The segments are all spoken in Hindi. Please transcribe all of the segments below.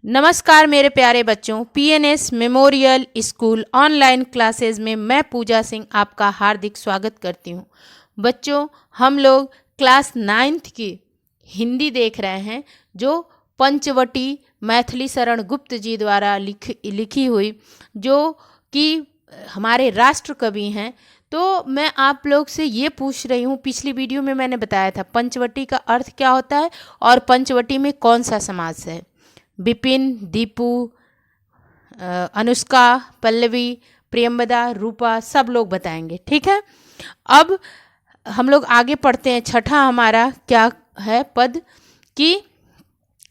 नमस्कार मेरे प्यारे बच्चों, PNS memorial school online classes में मैं पूजा सिंह आपका हार्दिक स्वागत करती हूँ। बच्चों, हम लोग क्लास 9th की हिंदी देख रहे हैं, जो पंचवटी मैथिली शरण गुप्त जी द्वारा लिखी हुई, जो कि हमारे राष्ट्र कवि हैं। तो मैं आप लोग से ये पूछ रही हूँ, पिछली वीडियो में मैंने बताया था पंचवटी का अर्थ क्या होता है और पंचवटी में कौन सा समास है। विपिन, दीपू, अनुष्का, पल्लवी, प्रियंवदा, रूपा सब लोग बताएंगे, ठीक है। अब हम लोग आगे पढ़ते हैं। छठा हमारा क्या है पद कि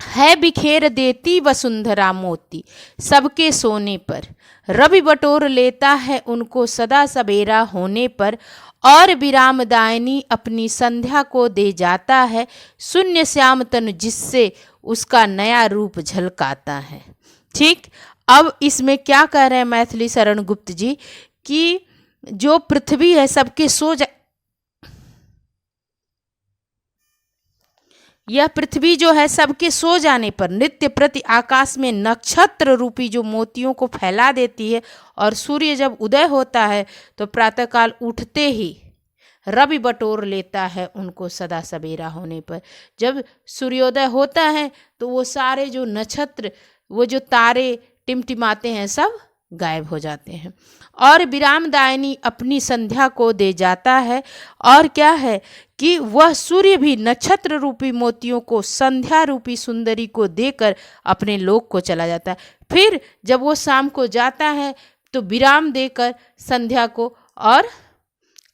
है बिखेर देती वसुंधरा मोती सबके सोने पर, रवि बटोर लेता है उनको सदा सवेरा होने पर, और विराम दायनी अपनी संध्या को दे जाता है, शून्य श्याम तन जिससे उसका नया रूप झलकाता है। ठीक, अब इसमें क्या कह रहे हैं मैथिली शरण गुप्त जी कि जो पृथ्वी है सबके यह पृथ्वी जो है सबके सो जाने पर नित्य प्रति आकाश में नक्षत्र रूपी जो मोतियों को फैला देती है, और सूर्य जब उदय होता है तो प्रातःकाल उठते ही रवि बटोर लेता है उनको सदा सवेरा होने पर। जब सूर्योदय होता है तो वो सारे जो नक्षत्र, वो जो तारे टिमटिमाते हैं, सब गायब हो जाते हैं, और विराम दायनी अपनी संध्या को दे जाता है। और क्या है कि वह सूर्य भी नक्षत्र रूपी मोतियों को संध्या रूपी सुंदरी को देकर अपने लोक को चला जाता है। फिर जब वो शाम को जाता है तो विराम देकर संध्या को और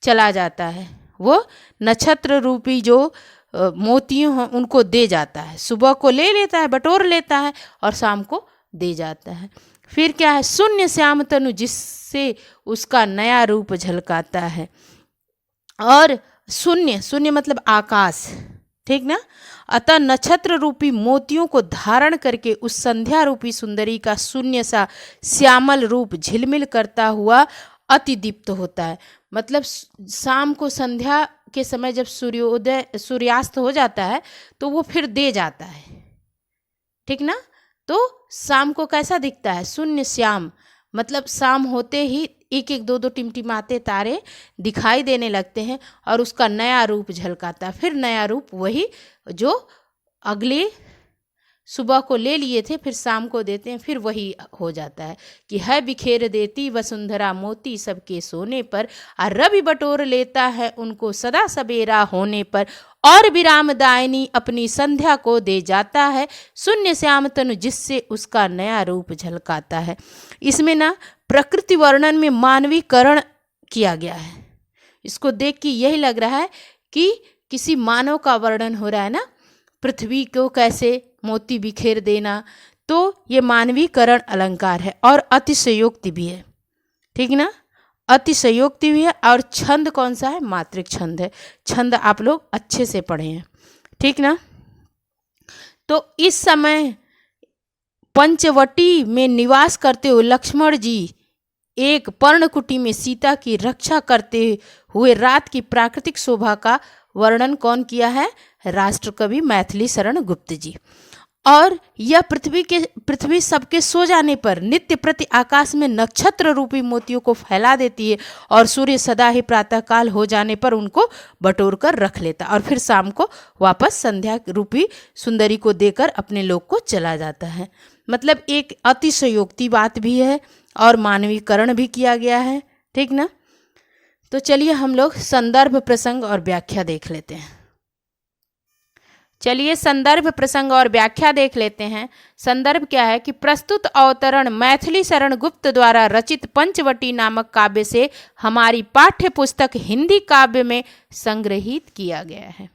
चला जाता है, वो नक्षत्र रूपी जो मोतियों हैं उनको दे जाता है। सुबह को ले लेता है, बटोर लेता है, और शाम को दे जाता है। फिर क्या है, शून्य श्याम तनु जिससे उसका नया रूप झलकाता है। और शून्य, शून्य मतलब आकाश, ठीक ना। अतः नक्षत्र रूपी मोतियों को धारण करके उस संध्या रूपी सुंदरी का शून्य सा श्यामल रूप झिलमिल करता हुआ अति दीप्त होता है। मतलब शाम को संध्या के समय जब सूर्यास्त हो जाता है तो वो फिर दे जाता है, ठीक ना। तो शाम को कैसा दिखता है, शून्य श्याम, मतलब शाम होते ही एक एक दो दो टिमटिमाते तारे दिखाई देने लगते हैं और उसका नया रूप झलकाता है। फिर नया रूप वही जो अगले सुबह को ले लिए थे फिर शाम को देते हैं, फिर वही हो जाता है कि है बिखेर देती वसुंधरा मोती सबके सोने पर, और रवि बटोर लेता है उनको सदा सवेरा होने पर, और विराम दायनी अपनी संध्या को दे जाता है, शून्य श्याम तनु जिससे उसका नया रूप झलकाता है। इसमें ना प्रकृति वर्णन में मानवीकरण किया गया है। इसको देख के यही लग रहा है कि किसी मानव का वर्णन हो रहा है ना, पृथ्वी को कैसे मोती बिखेर देना, तो ये मानवीकरण अलंकार है और अतिशयोक्ति भी है, ठीक ना। अतिशयोक्ति भी है। और छंद कौन सा है, मात्रिक छंद है। छंद आप लोग अच्छे से पढ़े हैं, ठीक ना। तो इस समय पंचवटी में निवास करते हुए लक्ष्मण जी एक पर्णकुटी में सीता की रक्षा करते हुए रात की प्राकृतिक शोभा का वर्णन कौन किया है, राष्ट्रकवि मैथिली शरण गुप्त जी। और यह पृथ्वी सबके सो जाने पर नित्य प्रति आकाश में नक्षत्र रूपी मोतियों को फैला देती है, और सूर्य सदा ही प्रातःकाल हो जाने पर उनको बटोर कर रख लेता, और फिर शाम को वापस संध्या रूपी सुंदरी को देकर अपने लोक को चला जाता है। मतलब एक अतिशयोक्ति बात भी है और मानवीकरण भी किया गया है, ठीक ना। तो चलिए हम लोग संदर्भ, प्रसंग और व्याख्या देख लेते हैं। चलिए संदर्भ, प्रसंग और व्याख्या देख लेते हैं। संदर्भ क्या है कि प्रस्तुत अवतरण मैथिली शरण गुप्त द्वारा रचित पंचवटी नामक काव्य से हमारी पाठ्य पुस्तक हिंदी काव्य में संग्रहित किया गया है।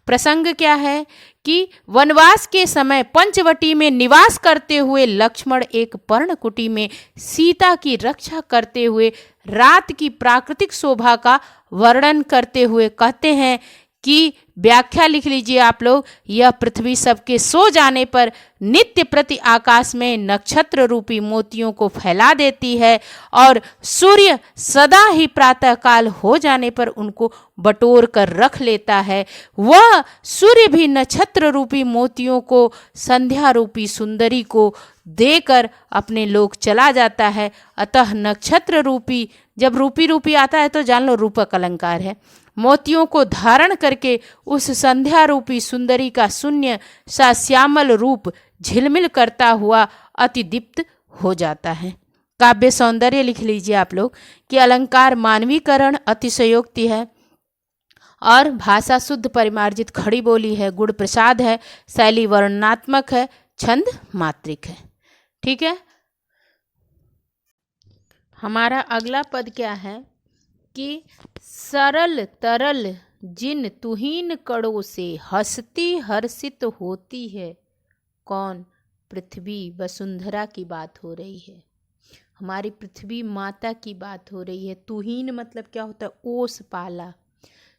प्रसंग क्या है कि वनवास के समय पंचवटी में निवास करते हुए लक्ष्मण एक पर्णकुटी में सीता की रक्षा करते हुए रात की प्राकृतिक शोभा का वर्णन करते हुए कहते हैं की व्याख्या लिख लीजिए आप लोग। यह पृथ्वी सबके सो जाने पर नित्य प्रति आकाश में नक्षत्र रूपी मोतियों को फैला देती है और सूर्य सदा ही प्रातः काल हो जाने पर उनको बटोर कर रख लेता है। वह सूर्य भी नक्षत्र रूपी मोतियों को संध्या रूपी सुंदरी को देकर अपने लोक चला जाता है। अतः नक्षत्र रूपी, जब रूपी रूपी आता है तो जान लो रूपक अलंकार है। मोतियों को धारण करके उस संध्या रूपी सुंदरी का शून्य सा श्यामल रूप झिलमिल करता हुआ अति दीप्त हो जाता है। काव्य सौंदर्य लिख लीजिए आप लोग कि अलंकार मानवीकरण अतिशयोक्ति है और भाषा शुद्ध परिमार्जित खड़ी बोली है, गुण प्रसाद है, शैली वर्णनात्मक है, छंद मात्रिक है। ठीक है, हमारा अगला पद क्या है कि सरल तरल जिन तुहीन कणों से हंसती हर्षित होती है। कौन? पृथ्वी वसुंधरा की बात हो रही है, हमारी पृथ्वी माता की बात हो रही है। तुहीन मतलब क्या होता है? ओस पाला।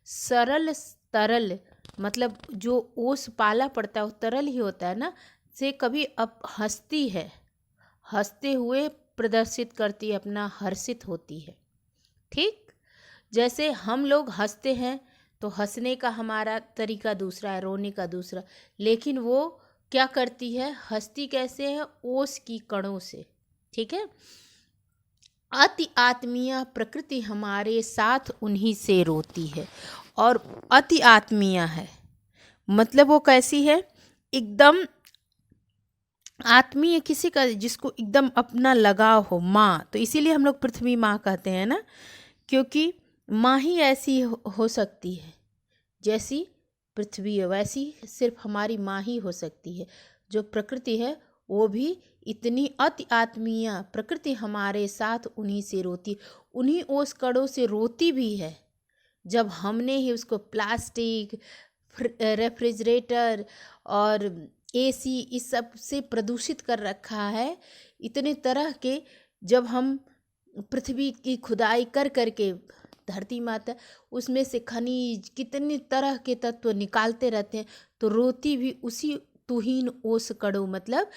सरल तरल मतलब जो ओस पाला पड़ता है वो तरल ही होता है ना, से कभी अब हंसती है, हंसते हुए प्रदर्शित करती है, अपना हर्षित होती है। ठीक, जैसे हम लोग हंसते हैं तो हंसने का हमारा तरीका दूसरा है, रोने का दूसरा, लेकिन वो क्या करती है? हंसती कैसे है? ओस की कणों से। ठीक है, अति आत्मीय प्रकृति हमारे साथ उन्हीं से रोती है। और अति आत्मीय है मतलब वो कैसी है? एकदम आत्मीय किसी का जिसको एकदम अपना लगाव हो, माँ। तो इसीलिए हम लोग पृथ्वी माँ कहते हैं ना, क्योंकि माँ ही ऐसी हो सकती है, जैसी पृथ्वी है वैसी सिर्फ हमारी माँ ही हो सकती है। जो प्रकृति है वो भी इतनी अति आत्मीय प्रकृति हमारे साथ उन्हीं से रोती, उन्हीं ओस कणों से रोती भी है। जब हमने ही उसको प्लास्टिक, रेफ्रिजरेटर और एसी इस सब से प्रदूषित कर रखा है, इतने तरह के, जब हम पृथ्वी की खुदाई कर करके धरती माता उसमें से खनिज कितने तरह के तत्व निकालते रहते हैं, तो रोती भी उसी तुहीन ओस कणों, मतलब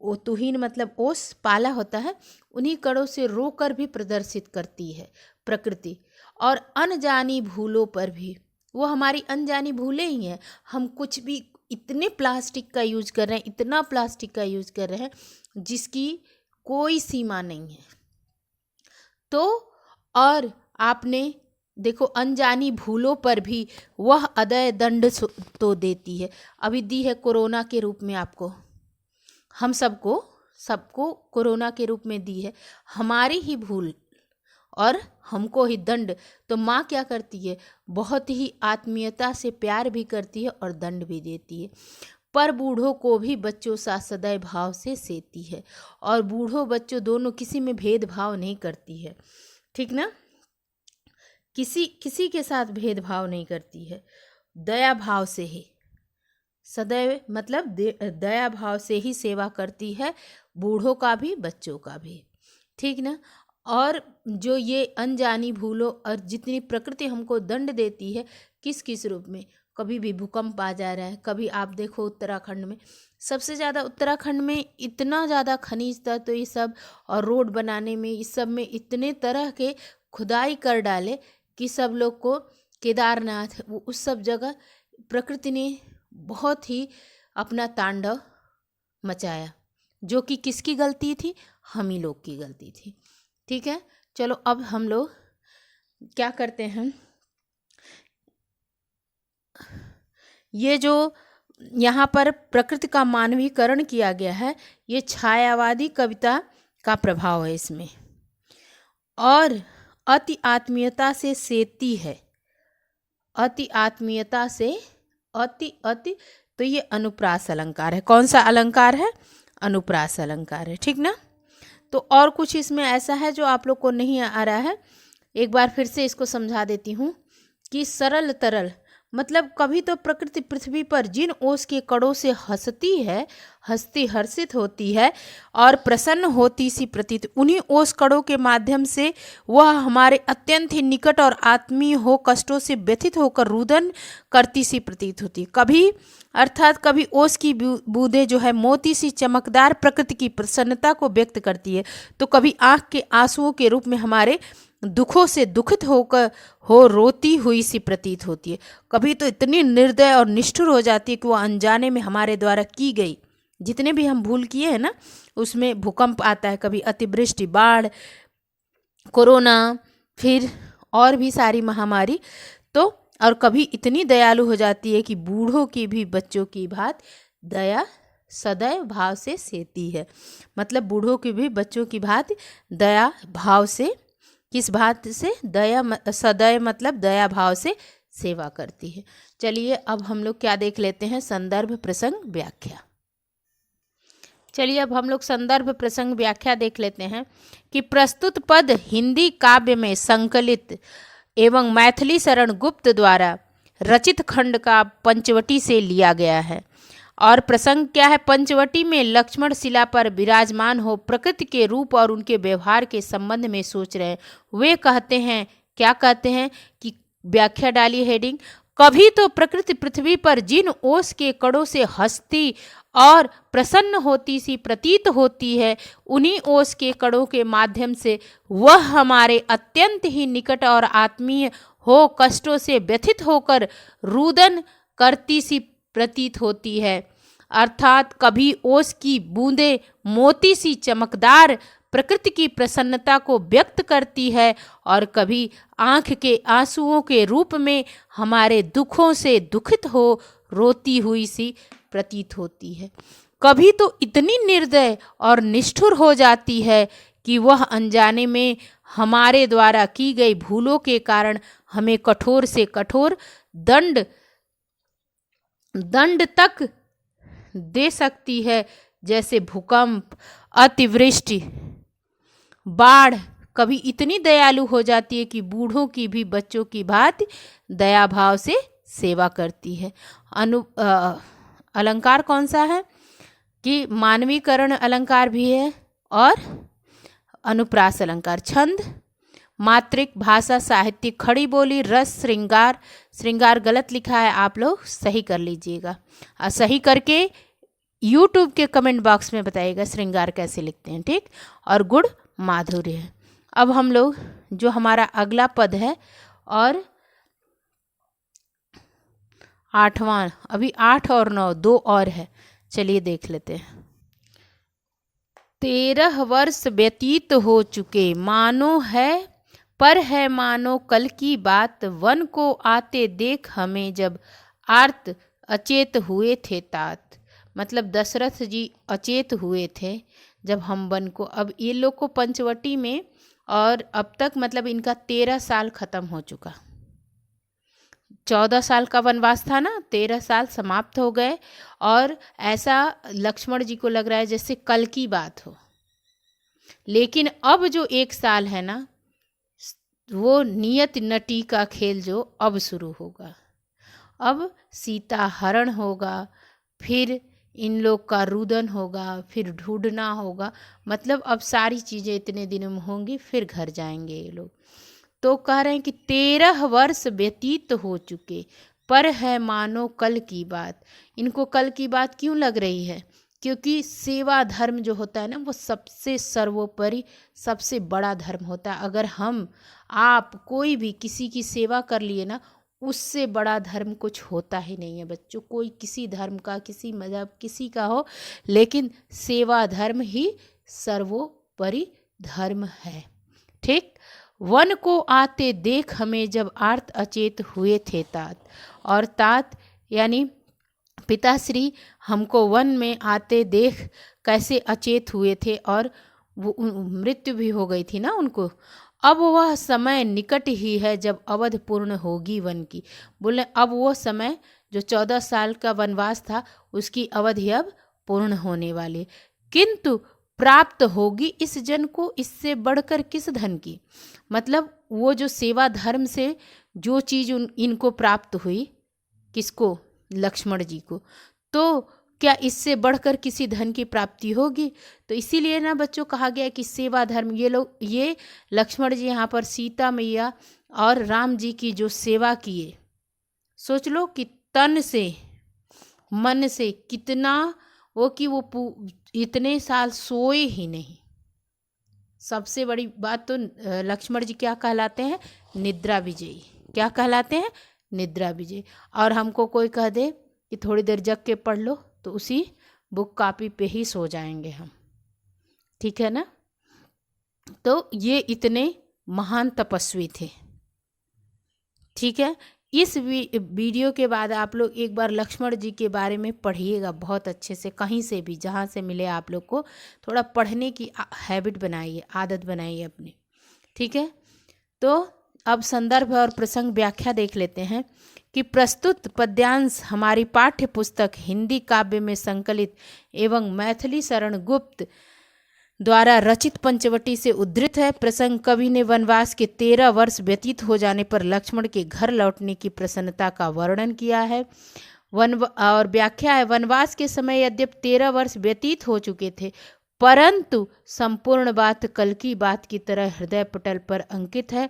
वो तुहीन मतलब ओस पाला होता है, उन्हीं कणों से रोकर भी प्रदर्शित करती है प्रकृति। और अनजानी भूलों पर भी, वो हमारी अनजानी भूलें ही हैं। हम कुछ भी इतने प्लास्टिक का यूज कर रहे हैं, इतना प्लास्टिक का यूज कर रहे हैं जिसकी कोई सीमा नहीं है। तो और आपने देखो अनजानी भूलों पर भी वह अदय दंड तो देती है। अभी दी है कोरोना के रूप में, आपको हम सबको कोरोना के रूप में दी है, हमारी ही भूल और हमको ही दंड। तो माँ क्या करती है? बहुत ही आत्मीयता से प्यार भी करती है और दंड भी देती है। पर बूढ़ों को भी बच्चों सा सदैव भाव से सेती है, और बूढ़ों बच्चों दोनों किसी में भेदभाव नहीं करती है। ठीक ना, किसी के साथ भेदभाव नहीं करती है, दया भाव से ही सदैव, मतलब दया भाव से ही सेवा करती है, बूढ़ों का भी बच्चों का भी। ठीक ना, और जो ये अनजानी भूलों और जितनी प्रकृति हमको दंड देती है, किस किस रूप में? कभी भी भूकंप आ जा रहा है, कभी आप देखो उत्तराखंड में, सबसे ज़्यादा उत्तराखंड में इतना ज़्यादा खनिज था, तो ये सब और रोड बनाने में इस सब में इतने तरह के खुदाई कर डाले कि सब लोग को केदारनाथ, वो उस सब जगह प्रकृति ने बहुत ही अपना तांडव मचाया, जो कि किसकी गलती थी? हम ही लोग की गलती थी। ठीक है, चलो अब हम लोग क्या करते हैं, ये जो यहाँ पर प्रकृति का मानवीकरण किया गया है, ये छायावादी कविता का प्रभाव है इसमें। और अति आत्मीयता से सेती है, अति आत्मीयता से अति तो ये अनुप्रास अलंकार है। कौन सा अलंकार है? अनुप्रास अलंकार है। ठीक ना, तो और कुछ इसमें ऐसा है जो आप लोग को नहीं आ रहा है, एक बार फिर से इसको समझा देती हूँ कि सरल तरल मतलब कभी तो प्रकृति पृथ्वी पर जिन ओस के कणों से हंसती हर्षित होती है और प्रसन्न होती सी प्रतीत, उन्हीं ओस कणों के माध्यम से वह हमारे अत्यंत ही निकट और आत्मीय हो कष्टों से व्यथित होकर रुदन करती सी प्रतीत होती है। कभी ओस की बूंदें जो है मोती सी चमकदार प्रकृति की प्रसन्नता को व्यक्त करती है, तो कभी आंख के आंसुओं के रूप में हमारे दुखों से दुखित होकर रोती हुई सी प्रतीत होती है। कभी तो इतनी निर्दय और निष्ठुर हो जाती है कि वह अनजाने में हमारे द्वारा की गई जितने भी हम भूल किए हैं ना, उसमें भूकंप आता है, कभी अतिवृष्टि, बाढ़, कोरोना, फिर और भी सारी महामारी, तो और कभी इतनी दयालु हो जाती है कि बूढ़ों की भी बच्चों की बात दया सदैव भाव से सेती है। मतलब बूढ़ों की भी बच्चों की बात दया भाव से, किस बात से? दया सदैव मतलब दया भाव से सेवा करती है। चलिए अब हम लोग क्या देख लेते हैं, संदर्भ प्रसंग व्याख्या। चलिए अब हम लोग संदर्भ प्रसंग व्याख्या देख लेते हैं कि प्रस्तुत पद हिंदी काव्य में संकलित एवं मैथिली शरण गुप्त द्वारा रचित खंड का पंचवटी से लिया गया है। और प्रसंग क्या है? पंचवटी में लक्ष्मण शिला पर विराजमान हो प्रकृति के रूप और उनके व्यवहार के संबंध में सोच रहे हैं। वे कहते हैं, क्या कहते हैं कि व्याख्या डाली हेडिंग, कभी तो प्रकृति पृथ्वी पर जिन ओस के कणों से हंसती और प्रसन्न होती सी प्रतीत होती है, उन्हीं ओस के कणों के माध्यम से वह हमारे अत्यंत ही निकट और आत्मीय हो कष्टों से व्यथित होकर रुदन करती सी प्रतीत होती है। अर्थात कभी ओस की बूंदें मोती सी चमकदार प्रकृति की प्रसन्नता को व्यक्त करती है और कभी आंख के आंसुओं के रूप में हमारे दुखों से दुखित हो रोती हुई सी प्रतीत होती है। कभी तो इतनी निर्दय और निष्ठुर हो जाती है कि वह अनजाने में हमारे द्वारा की गई भूलों के कारण हमें कठोर से कठोर दंड तक दे सकती है, जैसे भूकंप, अतिवृष्टि, बाढ़। कभी इतनी दयालु हो जाती है कि बूढ़ों की भी बच्चों की बात दया भाव से सेवा करती है। अलंकार कौन सा है कि मानवीकरण अलंकार भी है और अनुप्रास अलंकार। छंद, मात्रिक, भाषा, साहित्य, खड़ी बोली, रस, श्रृंगार गलत लिखा है, आप लोग सही कर लीजिएगा। सही करके YouTube के कमेंट बॉक्स में बताइएगा श्रृंगार कैसे लिखते हैं, ठीक। और गुण माधुर्य है। अब हम लोग जो हमारा अगला पद है और 8वां, अभी 8 और 9 2 और है, चलिए देख लेते हैं। 13 वर्ष व्यतीत हो चुके मानो है, पर है मानो कल की बात, वन को आते देख हमें जब आर्त अचेत हुए थे तात। मतलब दशरथ जी अचेत हुए थे जब हम वन को, अब ये लोग को पंचवटी में, और अब तक मतलब इनका 13 साल खत्म हो चुका। 14 साल का वनवास था ना, 13 साल समाप्त हो गए और ऐसा लक्ष्मण जी को लग रहा है जैसे कल की बात हो। लेकिन अब जो 1 साल है ना, वो नियत नटी का खेल जो अब शुरू होगा। अब सीता हरण होगा, फिर इन लोग का रुदन होगा, फिर ढूंढना होगा। मतलब अब सारी चीज़ें इतने दिनों में होंगी, फिर घर जाएंगे ये लोग। तो कह रहे हैं कि 13 वर्ष व्यतीत हो चुके, पर है मानो कल की बात। इनको कल की बात क्यों लग रही है? क्योंकि सेवा धर्म जो होता है ना, वो सबसे सर्वोपरि सबसे बड़ा धर्म होता है। अगर हम आप कोई भी किसी की सेवा कर लिए ना, उससे बड़ा धर्म कुछ होता ही नहीं है बच्चों। कोई किसी धर्म का, किसी मजहब, किसी का हो, लेकिन सेवा धर्म ही सर्वोपरि धर्म है, ठीक। वन को आते देख हमें जब आर्त अचेत हुए थे तात। और तात यानी पिताश्री हमको वन में आते देख कैसे अचेत हुए थे और वो मृत्यु भी हो गई थी ना उनको। अब वह समय निकट ही है जब अवध पूर्ण होगी वन की। बोले अब वो समय जो 14 साल का वनवास था, उसकी अवधि अब पूर्ण होने वाली, किंतु प्राप्त होगी इस जन को इससे बढ़कर किस धन की। मतलब वो जो सेवा धर्म से जो चीज़ इनको प्राप्त हुई, किसको? लक्ष्मण जी को। तो क्या इससे बढ़कर किसी धन की प्राप्ति होगी? तो इसीलिए ना बच्चों कहा गया है कि सेवा धर्म, ये लक्ष्मण जी यहाँ पर सीता मैया और राम जी की जो सेवा किए, सोच लो कि तन से मन से कितना वो कि वो इतने साल सोए ही नहीं। सबसे बड़ी बात तो लक्ष्मण जी क्या कहलाते हैं? निद्रा विजयी। क्या कहलाते हैं? निद्रा विजयी। और हमको कोई कह दे कि थोड़ी देर जग के पढ़ लो तो उसी बुक कॉपी पे ही सो जाएंगे हम, ठीक है ना। तो ये इतने महान तपस्वी थे, ठीक है। इस वीडियो के बाद आप लोग एक बार लक्ष्मण जी के बारे में पढ़िएगा बहुत अच्छे से, कहीं से भी जहाँ से मिले आप लोग को थोड़ा पढ़ने की हैबिट बनाइए, आदत बनाइए अपनी, ठीक है। तो अब संदर्भ और प्रसंग व्याख्या देख लेते हैं कि प्रस्तुत पद्यांश हमारी पाठ्य पुस्तक हिंदी काव्य में संकलित एवं मैथिली शरण गुप्त द्वारा रचित पंचवटी से उद्धृत है। प्रसंग कवि ने वनवास के 13 वर्ष व्यतीत हो जाने पर लक्ष्मण के घर लौटने की प्रसन्नता का वर्णन किया है। और व्याख्या है, वनवास के समय यद्यपि 13 वर्ष व्यतीत हो चुके थे, परंतु संपूर्ण बात कल की बात की तरह हृदय पटल पर अंकित है।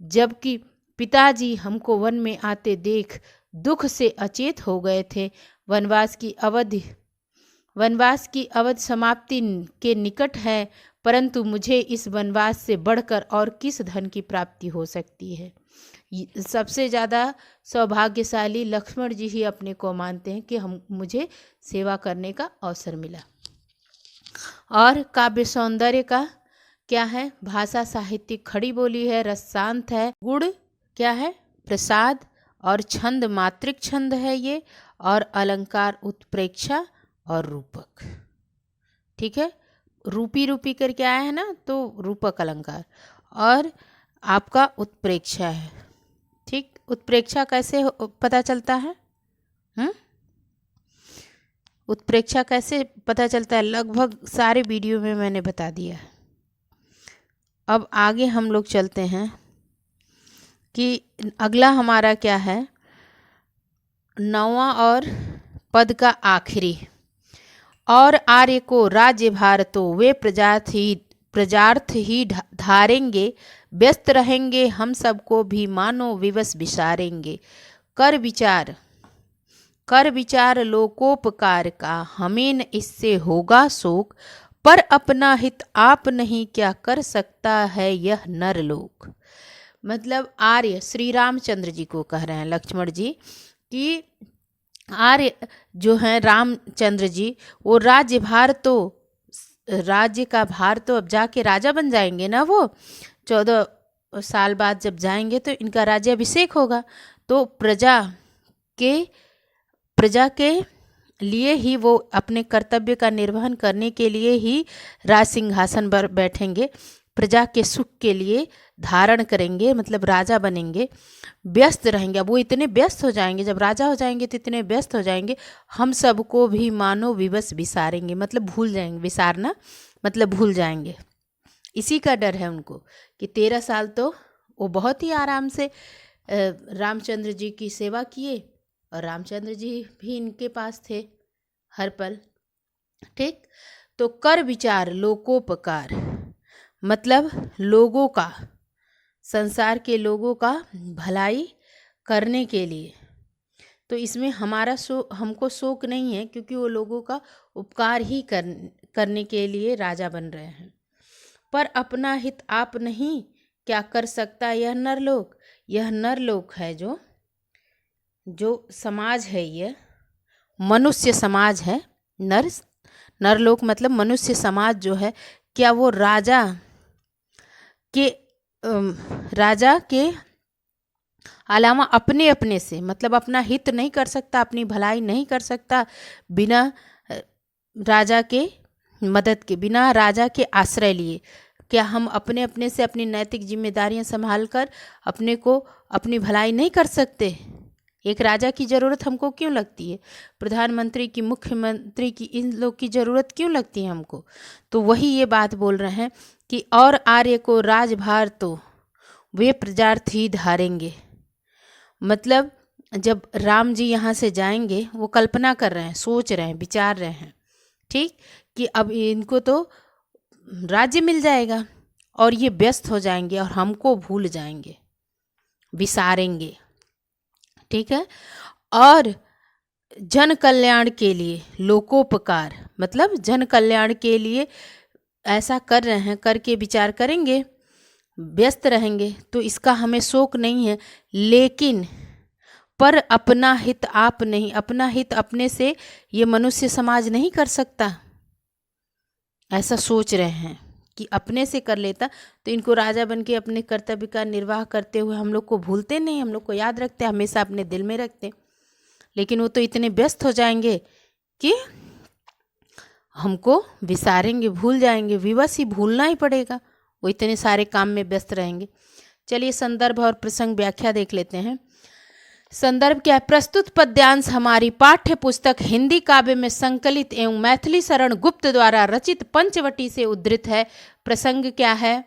जबकि पिताजी हमको वन में आते देख दुख से अचेत हो गए थे। वनवास की अवधि समाप्ति के निकट है, परंतु मुझे इस वनवास से बढ़कर और किस धन की प्राप्ति हो सकती है। सबसे ज़्यादा सौभाग्यशाली लक्ष्मण जी ही अपने को मानते हैं कि मुझे सेवा करने का अवसर मिला। और काव्य सौंदर्य का क्या है? भाषा साहित्यिक खड़ी बोली है, रस शांत है, गुण क्या है? प्रसाद, और छंद मात्रिक छंद है ये, और अलंकार उत्प्रेक्षा और रूपक, ठीक है। रूपी करके आया है ना, तो रूपक अलंकार, और आपका उत्प्रेक्षा है, ठीक। उत्प्रेक्षा कैसे पता चलता है? उत्प्रेक्षा कैसे पता चलता है? लगभग सारे वीडियो में मैंने बता दिया है। अब आगे हम लोग चलते हैं कि अगला हमारा क्या है, 9वां और पद का आखिरी। और आर्य को राज्य भार तो वे प्रजार्थ ही धारेंगे, व्यस्त रहेंगे हम सबको भी मानो विवश विसारेंगे। कर विचार लोकोपकार का, हमें न इससे होगा शोक, पर अपना हित आप नहीं क्या कर सकता है यह नरलोक। मतलब आर्य श्री रामचंद्र जी को कह रहे हैं लक्ष्मण जी कि आर्य जो हैं रामचंद्र जी, वो राज्य का भार तो अब जाके राजा बन जाएंगे ना। वो 14 साल बाद जब जाएंगे तो इनका राज्याभिषेक होगा, तो प्रजा के लिए ही वो अपने कर्तव्य का निर्वहन करने के लिए ही राज सिंहासन पर बैठेंगे, प्रजा के सुख के लिए धारण करेंगे, मतलब राजा बनेंगे, व्यस्त रहेंगे। अब वो इतने व्यस्त हो जाएंगे, जब राजा हो जाएंगे तो इतने व्यस्त हो जाएंगे, हम सबको भी मानो विवश विसारेंगे, मतलब भूल जाएंगे। विसारना मतलब भूल जाएंगे। इसी का डर है उनको कि 13 साल तो वो बहुत ही आराम से रामचंद्र जी की सेवा किए, और रामचंद्र जी भी इनके पास थे हर पल, ठीक। तो कर विचार लोकोपकार मतलब लोगों का, संसार के लोगों का भलाई करने के लिए। तो इसमें हमको शोक नहीं है, क्योंकि वो लोगों का उपकार ही करने के लिए राजा बन रहे हैं। पर अपना हित आप नहीं क्या कर सकता यह नरलोक। यह नरलोक है जो समाज है, ये मनुष्य समाज है। नरलोक मतलब मनुष्य समाज जो है, क्या वो राजा के अलावा अपने से मतलब अपना हित नहीं कर सकता, अपनी भलाई नहीं कर सकता बिना राजा के मदद के, बिना राजा के आश्रय लिए। क्या हम अपने से अपनी नैतिक जिम्मेदारियां संभाल कर अपनी भलाई नहीं कर सकते? एक राजा की ज़रूरत हमको क्यों लगती है? प्रधानमंत्री की, मुख्यमंत्री की, इन लोग की ज़रूरत क्यों लगती है हमको? तो वही ये बात बोल रहे हैं कि और आर्य को राजभार तो वे प्रजार्थ ही धारेंगे। मतलब जब राम जी यहाँ से जाएंगे, वो कल्पना कर रहे हैं, सोच रहे हैं, विचार रहे हैं, ठीक, कि अब इनको तो राज्य मिल जाएगा और ये व्यस्त हो जाएंगे और हमको भूल जाएंगे, विसारेंगे, ठीक है। और जन कल्याण के लिए, लोकोपकार मतलब जन कल्याण के लिए ऐसा कर रहे हैं, करके विचार करेंगे, व्यस्त रहेंगे, तो इसका हमें शोक नहीं है। लेकिन पर अपना हित आप नहीं, अपना हित अपने से ये मनुष्य समाज नहीं कर सकता, ऐसा सोच रहे हैं कि अपने से कर लेता तो इनको राजा बन के अपने कर्तव्य का निर्वाह करते हुए हम लोग को भूलते नहीं, हम लोग को याद रखते, हमेशा अपने दिल में रखते। लेकिन वो तो इतने व्यस्त हो जाएंगे कि हमको विसारेंगे, भूल जाएंगे, विवश ही भूलना ही पड़ेगा, वो इतने सारे काम में व्यस्त रहेंगे। चलिए संदर्भ और प्रसंग व्याख्या देख लेते हैं। संदर्भ क्या है? प्रस्तुत पद्यांश हमारी पाठ्य पुस्तक हिंदी काव्य में संकलित एवं मैथिली शरण गुप्त द्वारा रचित पंचवटी से उद्धृत है। प्रसंग क्या है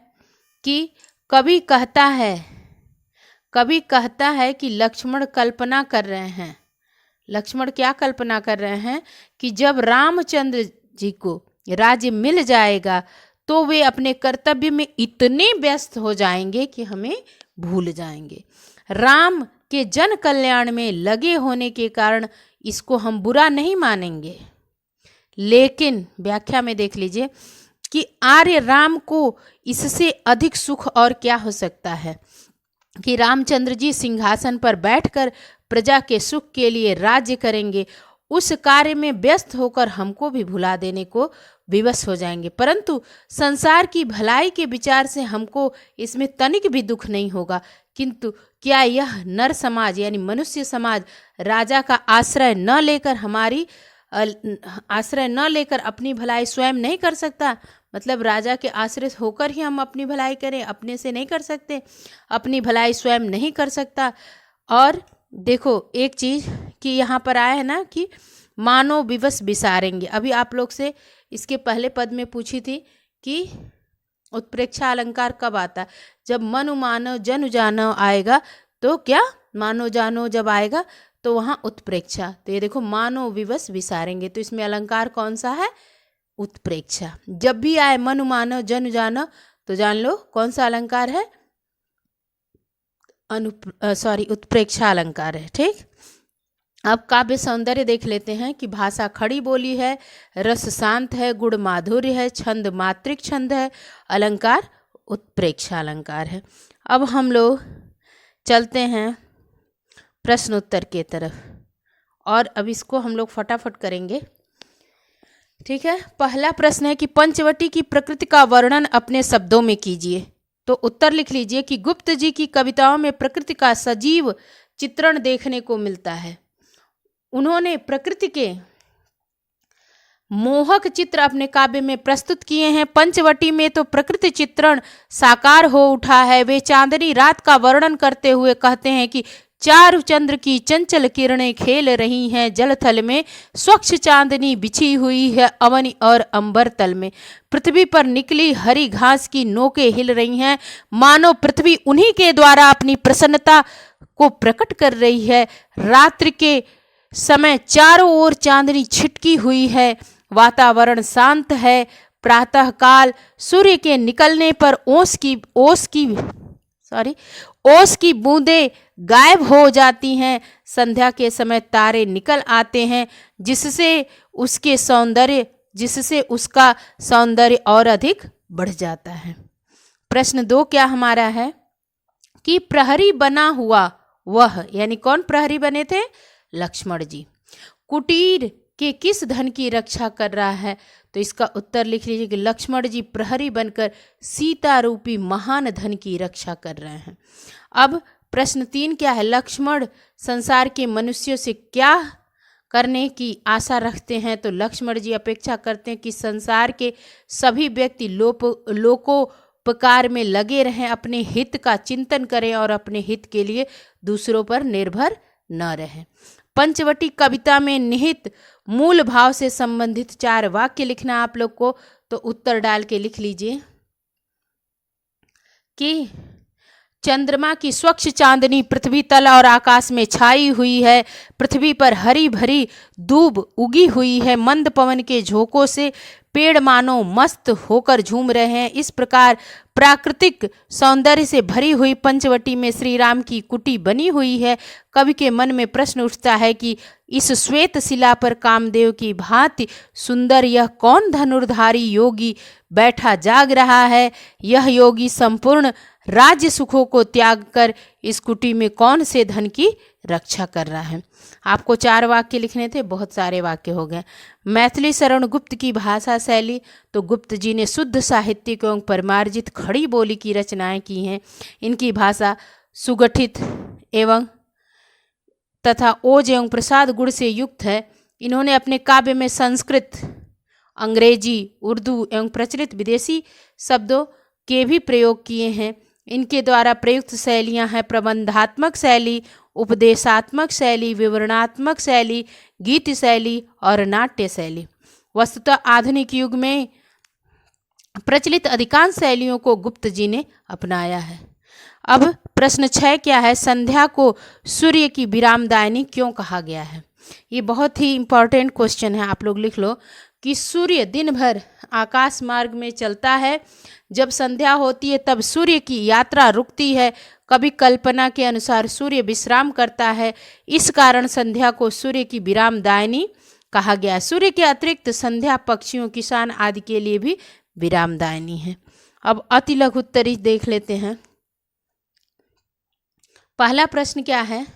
कि कवि कहता है कि लक्ष्मण कल्पना कर रहे हैं, लक्ष्मण क्या कल्पना कर रहे हैं कि जब रामचंद्र जी को राज्य मिल जाएगा तो वे अपने कर्तव्य में इतने व्यस्त हो जाएंगे कि हमें भूल जाएंगे। राम के जन कल्याण में लगे होने के कारण इसको हम बुरा नहीं मानेंगे, लेकिन व्याख्या में देख लीजिए कि आर्य राम को इससे अधिक सुख और क्या हो सकता है कि रामचंद्र जी सिंहासन पर बैठकर प्रजा के सुख के लिए राज्य करेंगे, उस कार्य में व्यस्त होकर हमको भी भुला देने को विवश हो जाएंगे। परंतु संसार की भलाई के विचार से हमको इसमें तनिक भी दुख नहीं होगा। किंतु क्या यह नर समाज यानी मनुष्य समाज राजा का आश्रय न लेकर अपनी भलाई स्वयं नहीं कर सकता? मतलब राजा के आश्रित होकर ही हम अपनी भलाई करें, अपने से नहीं कर सकते, अपनी भलाई स्वयं नहीं कर सकता। और देखो एक चीज़ कि यहाँ पर आया है ना कि मानो विवश विसारेंगे। अभी आप लोग से इसके पहले पद में पूछी थी कि उत्प्रेक्षा अलंकार कब आता? जब मनु मानो जनु जानो आएगा तो क्या मानो जानो जब आएगा तो वहाँ उत्प्रेक्षा। तो ये देखो मानो विवश विसारेंगे, तो इसमें अलंकार कौन सा है? उत्प्रेक्षा। जब भी आए मनु मानो जनु जानो तो जान लो कौन सा अलंकार है? उत्प्रेक्षा अलंकार है, ठीक। अब काव्य सौंदर्य देख लेते हैं कि भाषा खड़ी बोली है, रस शांत है, गुण माधुर्य है, छंद मात्रिक छंद है, अलंकार उत्प्रेक्षा अलंकार है। अब हम लोग चलते हैं प्रश्न उत्तर के तरफ और अब इसको हम लोग फटाफट करेंगे, ठीक है। पहला प्रश्न है कि पंचवटी की प्रकृति का वर्णन अपने शब्दों में कीजिए। तो उत्तर लिख लीजिए कि गुप्त जी की कविताओं में प्रकृति का सजीव चित्रण देखने को मिलता है। उन्होंने प्रकृति के मोहक चित्र अपने काव्य में प्रस्तुत किए हैं। पंचवटी में तो प्रकृति चित्रण साकार हो उठा है। वे चांदनी रात का वर्णन करते हुए कहते हैं कि चारु चंद्र की चंचल किरणें खेल रही हैं जलथल में, स्वच्छ चांदनी बिछी हुई है अवनी और अंबर तल में, पृथ्वी पर निकली हरी घास की नोकें हिल रही हैं, मानो पृथ्वी उन्हीं के द्वारा अपनी प्रसन्नता को प्रकट कर रही है। रात्रि के समय चारों ओर चांदनी छिटकी हुई है, वातावरण शांत है। प्रातः काल सूर्य के निकलने पर ओस की बूंदें गायब हो जाती हैं। संध्या के समय तारे निकल आते हैं जिससे उसका सौंदर्य और अधिक बढ़ जाता है। प्रश्न 2 क्या हमारा है कि प्रहरी बना हुआ वह, यानी कौन प्रहरी बने थे? लक्ष्मण जी, कुटीर के किस धन की रक्षा कर रहा है? तो इसका उत्तर लिख लीजिए कि लक्ष्मण जी प्रहरी बनकर सीता रूपी महान धन की रक्षा कर रहे हैं। अब प्रश्न 3 क्या है? लक्ष्मण संसार के मनुष्यों से क्या करने की आशा रखते हैं? तो लक्ष्मण जी अपेक्षा करते हैं कि संसार के सभी व्यक्ति लोकोपकार में लगे रहें, अपने हित का चिंतन करें और अपने हित के लिए दूसरों पर निर्भर न रहें। पंचवटी कविता में निहित मूल भाव से संबंधित 4 वाक्य लिखना आप लोग को। तो उत्तर डाल के लिख लीजिए कि चंद्रमा की स्वच्छ चांदनी पृथ्वी तल और आकाश में छाई हुई है। पृथ्वी पर हरी भरी दूब उगी हुई है। मंद पवन के झोंकों से पेड़ मानो मस्त होकर झूम रहे हैं। इस प्रकार प्राकृतिक सौंदर्य से भरी हुई पंचवटी में श्री राम की कुटी बनी हुई है। कवि के मन में प्रश्न उठता है कि इस श्वेत शिला पर कामदेव की भांति सुंदर यह कौन धनुर्धारी योगी बैठा जाग रहा है। यह योगी संपूर्ण राज्य सुखों को त्याग कर इस कुटी में कौन से धन की रक्षा कर रहा है। आपको 4 वाक्य लिखने थे, बहुत सारे वाक्य हो गए। मैथिली शरण गुप्त की भाषा शैली, तो गुप्त जी ने शुद्ध साहित्यिक एवं परिमार्जित खड़ी बोली की रचनाएं की हैं। इनकी भाषा सुगठित एवं तथा ओज एवं प्रसाद गुण से युक्त है। इन्होंने अपने काव्य में संस्कृत, अंग्रेजी, उर्दू एवं प्रचलित विदेशी शब्दों के भी प्रयोग किए हैं। इनके द्वारा प्रयुक्त शैलियां हैं प्रबंधात्मक शैली, उपदेशात्मक शैली, विवरणात्मक शैली, गीत शैली और नाट्य शैली। वस्तुतः आधुनिक युग में प्रचलित अधिकांश शैलियों को गुप्त जी ने अपनाया है। अब प्रश्न 6 क्या है, संध्या को सूर्य की विरामदायिनी क्यों कहा गया है। ये बहुत ही इंपॉर्टेंट क्वेश्चन है, आप लोग लिख लो कि सूर्य दिन भर आकाश मार्ग में चलता है, जब संध्या होती है तब सूर्य की यात्रा रुकती है। कभी कल्पना के अनुसार सूर्य विश्राम करता है, इस कारण संध्या को सूर्य की विरामदायिनी कहा गया। सूर्य के अतिरिक्त संध्या पक्षियों, किसान आदि के लिए भी विरामदायिनी है। अब अति लघु उत्तरी देख लेते हैं। पहला प्रश्न क्या है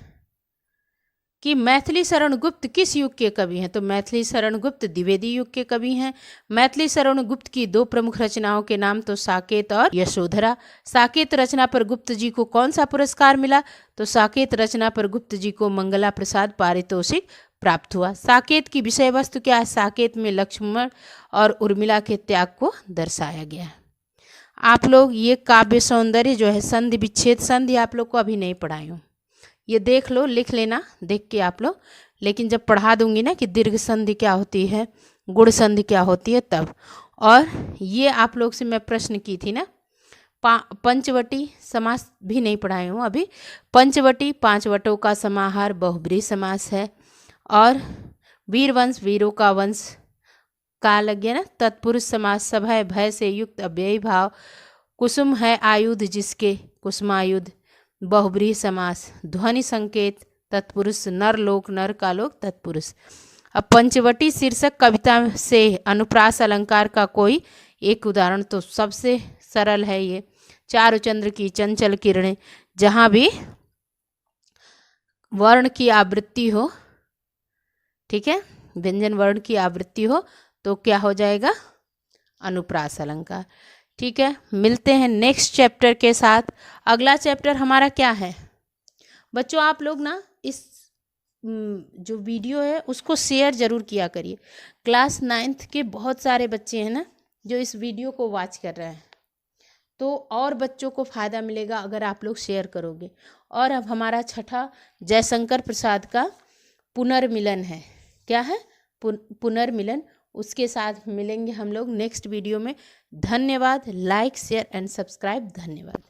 कि मैथिली शरण गुप्त किस युग के कवि हैं। तो मैथिली शरण गुप्त द्विवेदी युग के कवि हैं। मैथिली शरण गुप्त की 2 प्रमुख रचनाओं के नाम तो साकेत और यशोधरा। साकेत रचना पर गुप्त जी को कौन सा पुरस्कार मिला। तो साकेत रचना पर गुप्त जी को मंगला प्रसाद पारितोषिक प्राप्त हुआ। साकेत की विषय वस्तु क्या है। साकेत में लक्ष्मण और उर्मिला के त्याग को दर्शाया गया है। आप लोग ये काव्य सौंदर्य जो है, संधि विच्छेद संधि आप लोग को अभी नहीं पढ़ाई हूँ, ये देख लो, लिख लेना देख के आप लोग। लेकिन जब पढ़ा दूंगी ना कि दीर्घ संधि क्या होती है, गुण संधि क्या होती है तब। और ये आप लोग से मैं प्रश्न की थी ना, पंचवटी समास भी नहीं पढ़ाई हूँ अभी। पंचवटी 5 वटों का समाहार बहुब्रीहि समास है। और वीरवंश वीरों का वंश का लग गया ना, तत्पुरुष समास, सभय भय से युक्त अव्ययी भाव, कुसुम है आयुध जिसके कुसुमायुध, बहुब्रीहि समास, ध्वनि संकेत, तत्पुरुष, नर लोक नर का लोक तत्पुरुष। अब पंचवटी शीर्षक कविता से अनुप्रास अलंकार का कोई एक उदाहरण, तो सबसे सरल है ये, चारुचंद्र की चंचल किरणें। जहाँ भी वर्ण की आवृत्ति हो, ठीक है, व्यंजन वर्ण की आवृत्ति हो तो क्या हो जाएगा, अनुप्रास अलंकार। ठीक है, मिलते हैं नेक्स्ट चैप्टर के साथ। अगला चैप्टर हमारा क्या है बच्चों, आप लोग ना इस जो वीडियो है उसको शेयर जरूर किया करिए। क्लास 9th के बहुत सारे बच्चे हैं ना जो इस वीडियो को वॉच कर रहे हैं, तो और बच्चों को फ़ायदा मिलेगा अगर आप लोग शेयर करोगे। और अब हमारा छठा जयशंकर प्रसाद का पुनर्मिलन है। क्या है, पुनर्मिलन। उसके साथ मिलेंगे हम लोग नेक्स्ट वीडियो में। धन्यवाद। Like share and subscribe. धन्यवाद।